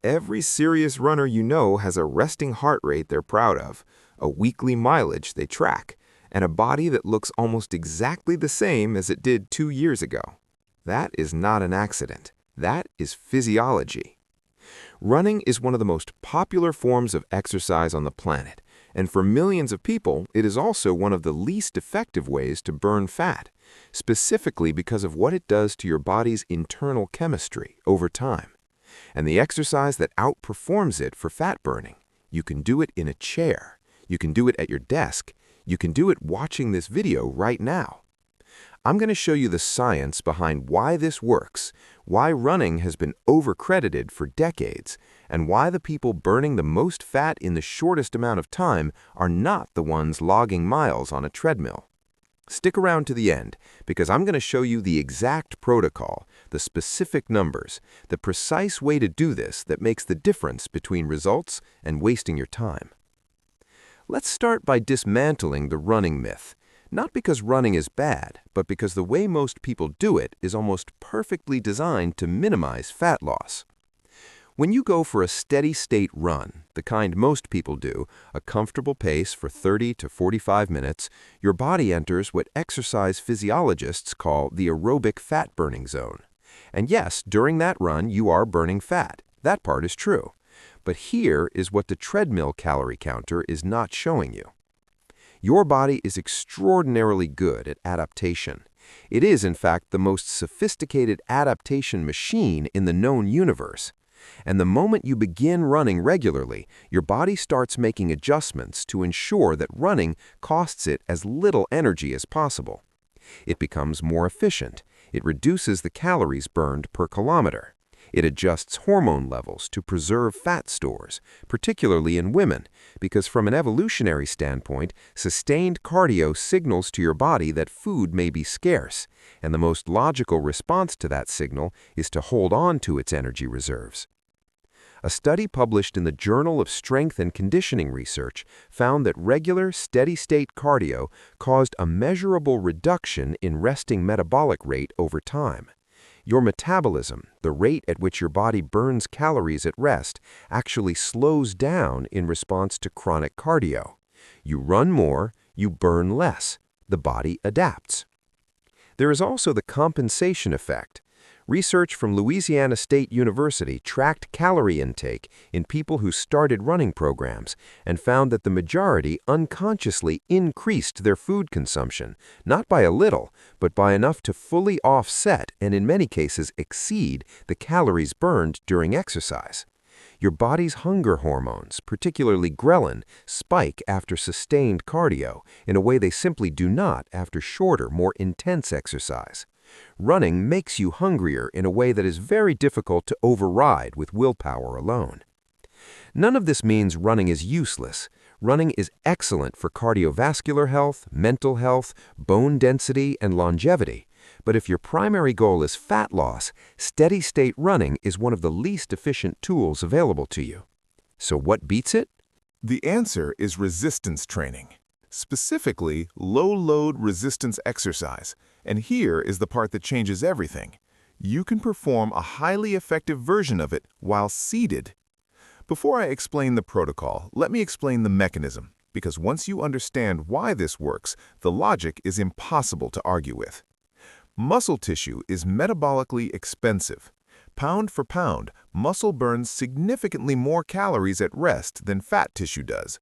Every serious runner you know has a resting heart rate they're proud of, a weekly mileage they track, and a body that looks almost exactly the same as it did 2 years ago. That is not an accident. That is physiology. Running is one of the most popular forms of exercise on the planet, and for millions of people, it is also one of the least effective ways to burn fat, specifically because of what it does to your body's internal chemistry over time. And the exercise that outperforms it for fat burning, you can do it in a chair, you can do it at your desk, you can do it watching this video right now. I'm going to show you the science behind why this works, why running has been overcredited for decades, and why the people burning the most fat in the shortest amount of time are not the ones logging miles on a treadmill. Stick around to the end, because I'm going to show you the exact protocol, the specific numbers, the precise way to do this that makes the difference between results and wasting your time. Let's start by dismantling the running myth. Not because running is bad, but because the way most people do it is almost perfectly designed to minimize fat loss. When you go for a steady-state run, the kind most people do, a comfortable pace for 30 to 45 minutes, your body enters what exercise physiologists call the aerobic fat-burning zone. And yes, during that run, you are burning fat. That part is true. But here is what the treadmill calorie counter is not showing you. Your body is extraordinarily good at adaptation. It is, in fact, the most sophisticated adaptation machine in the known universe. And the moment you begin running regularly, your body starts making adjustments to ensure that running costs it as little energy as possible. It becomes more efficient. It reduces the calories burned per kilometer. It adjusts hormone levels to preserve fat stores, particularly in women, because from an evolutionary standpoint, sustained cardio signals to your body that food may be scarce, and the most logical response to that signal is to hold on to its energy reserves. A study published in the Journal of Strength and Conditioning Research found that regular, steady-state cardio caused a measurable reduction in resting metabolic rate over time. Your metabolism, the rate at which your body burns calories at rest, actually slows down in response to chronic cardio. You run more, you burn less. The body adapts. There is also the compensation effect. Research from Louisiana State University tracked calorie intake in people who started running programs and found that the majority unconsciously increased their food consumption, not by a little, but by enough to fully offset and in many cases exceed the calories burned during exercise. Your body's hunger hormones, particularly ghrelin, spike after sustained cardio in a way they simply do not after shorter, more intense exercise. Running makes you hungrier in a way that is very difficult to override with willpower alone. None of this means running is useless. Running is excellent for cardiovascular health, mental health, bone density, and longevity. But if your primary goal is fat loss, steady-state running is one of the least efficient tools available to you. So what beats it? The answer is resistance training, specifically low-load resistance exercise. And here is the part that changes everything. You can perform a highly effective version of it while seated. Before I explain the protocol, let me explain the mechanism, because once you understand why this works, the logic is impossible to argue with. Muscle tissue is metabolically expensive. Pound for pound, muscle burns significantly more calories at rest than fat tissue does.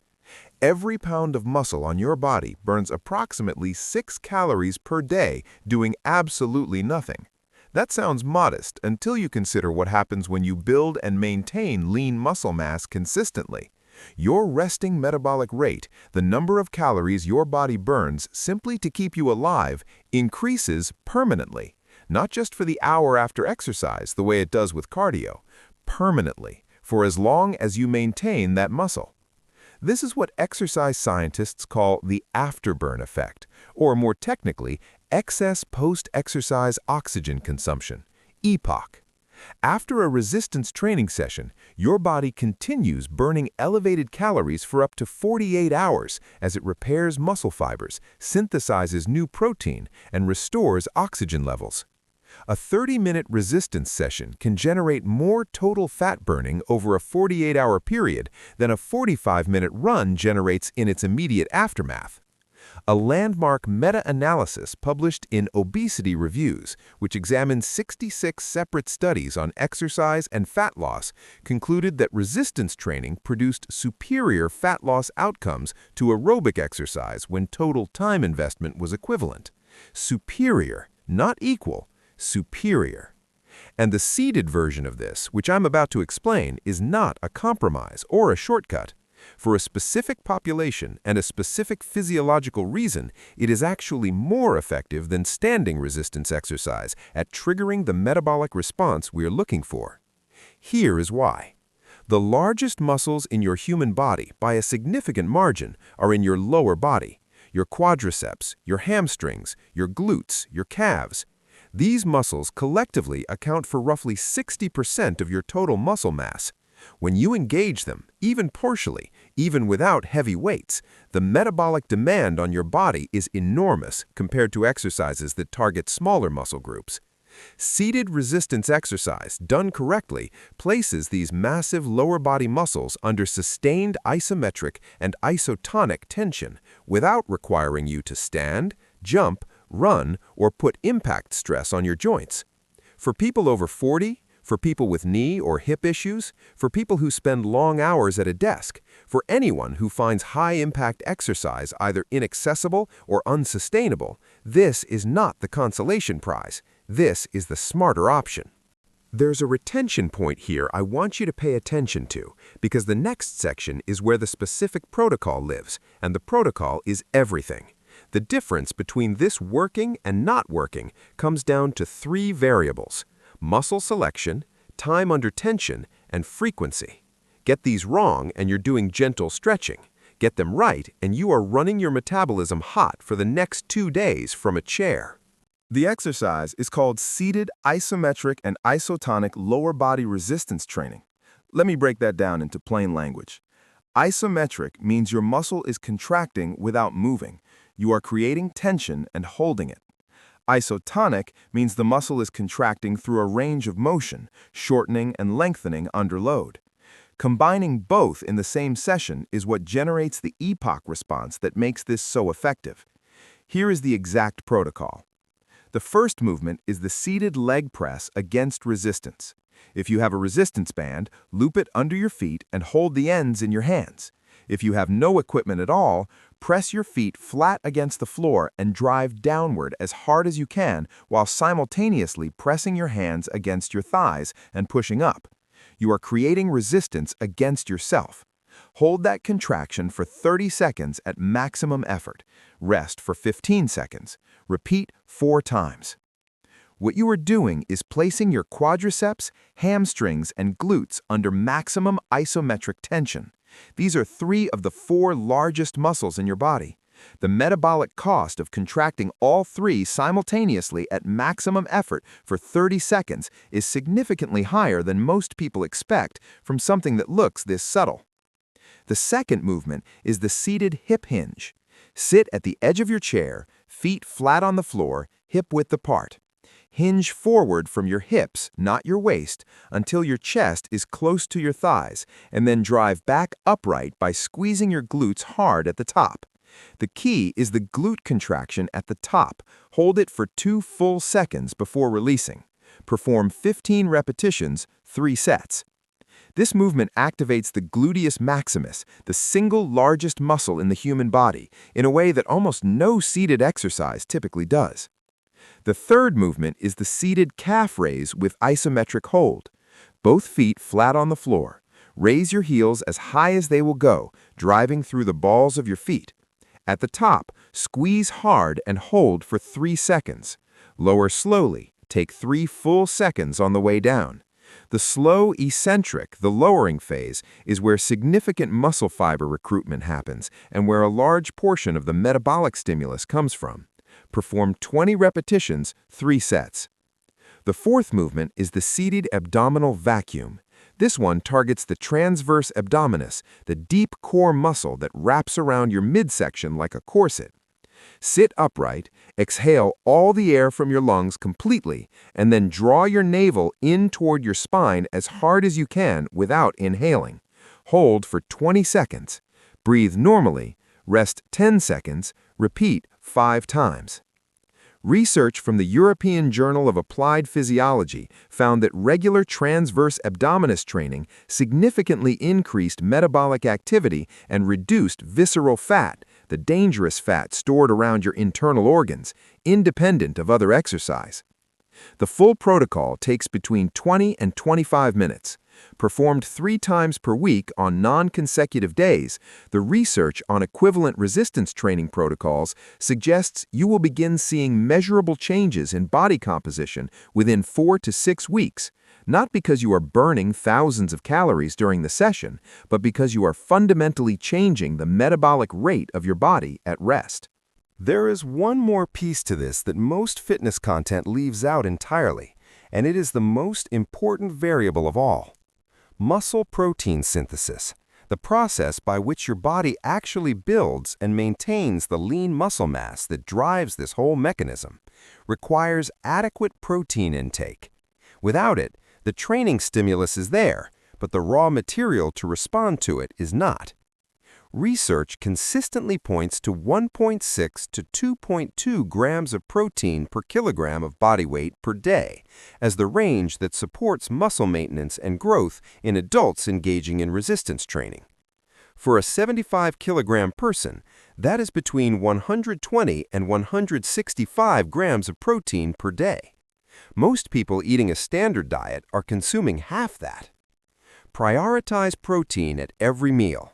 Every pound of muscle on your body burns approximately 6 calories per day doing absolutely nothing. That sounds modest until you consider what happens when you build and maintain lean muscle mass consistently. Your resting metabolic rate, the number of calories your body burns simply to keep you alive, increases permanently. Not just for the hour after exercise, the way it does with cardio. Permanently, for as long as you maintain that muscle. This is what exercise scientists call the afterburn effect, or more technically, excess post-exercise oxygen consumption, EPOC. After a resistance training session, your body continues burning elevated calories for up to 48 hours as it repairs muscle fibers, synthesizes new protein, and restores oxygen levels. A 30-minute resistance session can generate more total fat burning over a 48-hour period than a 45-minute run generates in its immediate aftermath. A landmark meta-analysis published in Obesity Reviews, which examined 66 separate studies on exercise and fat loss, concluded that resistance training produced superior fat loss outcomes to aerobic exercise when total time investment was equivalent. Superior, not equal, superior. And the seated version of this, which I'm about to explain, is not a compromise or a shortcut. For a specific population and a specific physiological reason, it is actually more effective than standing resistance exercise at triggering the metabolic response we're looking for. Here is why. The largest muscles in your human body, by a significant margin, are in your lower body, your quadriceps, your hamstrings, your glutes, your calves. These muscles collectively account for roughly 60% of your total muscle mass. When you engage them, even partially, even without heavy weights, the metabolic demand on your body is enormous compared to exercises that target smaller muscle groups. Seated resistance exercise, done correctly, places these massive lower body muscles under sustained isometric and isotonic tension without requiring you to stand, jump, run, or put impact stress on your joints. For people over 40, for people with knee or hip issues, for people who spend long hours at a desk, for anyone who finds high-impact exercise either inaccessible or unsustainable, this is not the consolation prize. This is the smarter option. There's a retention point here I want you to pay attention to, because the next section is where the specific protocol lives, and the protocol is everything. The difference between this working and not working comes down to 3 variables: muscle selection, time under tension, and frequency. Get these wrong and you're doing gentle stretching. Get them right and you are running your metabolism hot for the next 2 days from a chair. The exercise is called seated isometric and isotonic lower body resistance training. Let me break that down into plain language. Isometric means your muscle is contracting without moving. You are creating tension and holding it. Isotonic means the muscle is contracting through a range of motion, shortening and lengthening under load. Combining both in the same session is what generates the epoch response that makes this so effective. Here is the exact protocol. The first movement is the seated leg press against resistance. If you have a resistance band, loop it under your feet and hold the ends in your hands. If you have no equipment at all, press your feet flat against the floor and drive downward as hard as you can while simultaneously pressing your hands against your thighs and pushing up. You are creating resistance against yourself. Hold that contraction for 30 seconds at maximum effort. Rest for 15 seconds. Repeat 4 times. What you are doing is placing your quadriceps, hamstrings, and glutes under maximum isometric tension. These are 3 of the 4 largest muscles in your body. The metabolic cost of contracting all 3 simultaneously at maximum effort for 30 seconds is significantly higher than most people expect from something that looks this subtle. The second movement is the seated hip hinge. Sit at the edge of your chair, feet flat on the floor, hip width apart. Hinge forward from your hips, not your waist, until your chest is close to your thighs, and then drive back upright by squeezing your glutes hard at the top. The key is the glute contraction at the top. Hold it for 2 full seconds before releasing. Perform 15 repetitions, 3 sets. This movement activates the gluteus maximus, the single largest muscle in the human body, in a way that almost no seated exercise typically does. The third movement is the seated calf raise with isometric hold. Both feet flat on the floor. Raise your heels as high as they will go, driving through the balls of your feet. At the top, squeeze hard and hold for 3 seconds. Lower slowly. Take 3 full seconds on the way down. The slow eccentric, the lowering phase, is where significant muscle fiber recruitment happens and where a large portion of the metabolic stimulus comes from. Perform 20 repetitions, 3 sets. The fourth movement is the seated abdominal vacuum. This one targets the transverse abdominis, the deep core muscle that wraps around your midsection like a corset. Sit upright, exhale all the air from your lungs completely, and then draw your navel in toward your spine as hard as you can without inhaling. Hold for 20 seconds. Breathe normally. Rest 10 seconds. Repeat 5 times. Research from the European Journal of Applied Physiology found that regular transverse abdominis training significantly increased metabolic activity and reduced visceral fat, the dangerous fat stored around your internal organs, independent of other exercise. The full protocol takes between 20 and 25 minutes. Performed 3 times per week on non-consecutive days, the research on equivalent resistance training protocols suggests you will begin seeing measurable changes in body composition within 4 to 6 weeks, not because you are burning thousands of calories during the session, but because you are fundamentally changing the metabolic rate of your body at rest. There is one more piece to this that most fitness content leaves out entirely, and it is the most important variable of all. Muscle protein synthesis, the process by which your body actually builds and maintains the lean muscle mass that drives this whole mechanism, requires adequate protein intake. Without it, the training stimulus is there, but the raw material to respond to it is not. Research consistently points to 1.6 to 2.2 grams of protein per kilogram of body weight per day as the range that supports muscle maintenance and growth in adults engaging in resistance training. For a 75-kilogram person, that is between 120 and 165 grams of protein per day. Most people eating a standard diet are consuming half that. Prioritize protein at every meal.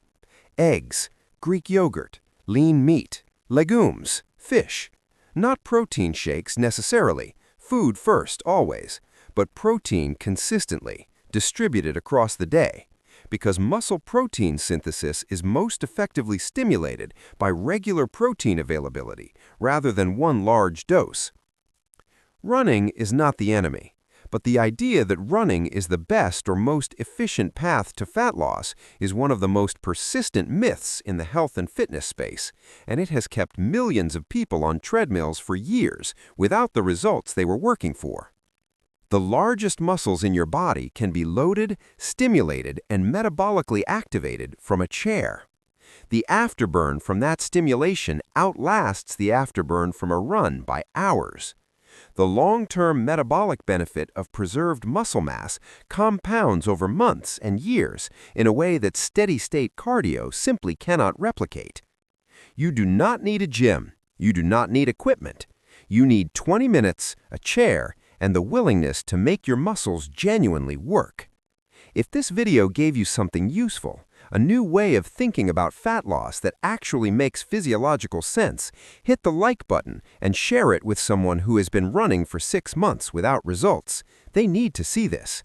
Eggs, Greek yogurt, lean meat, legumes, fish. Not protein shakes necessarily, food first always, but protein consistently, distributed across the day, because muscle protein synthesis is most effectively stimulated by regular protein availability rather than one large dose. Running is not the enemy. But the idea that running is the best or most efficient path to fat loss is one of the most persistent myths in the health and fitness space, and it has kept millions of people on treadmills for years without the results they were working for. The largest muscles in your body can be loaded, stimulated, and metabolically activated from a chair. The afterburn from that stimulation outlasts the afterburn from a run by hours. The long-term metabolic benefit of preserved muscle mass compounds over months and years in a way that steady-state cardio simply cannot replicate. You do not need a gym. You do not need equipment. You need 20 minutes, a chair, and the willingness to make your muscles genuinely work. If this video gave you something useful, a new way of thinking about fat loss that actually makes physiological sense, hit the like button and share it with someone who has been running for 6 months without results. They need to see this.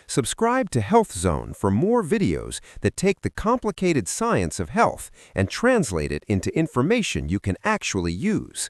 Subscribe to Health Zone for more videos that take the complicated science of health and translate it into information you can actually use.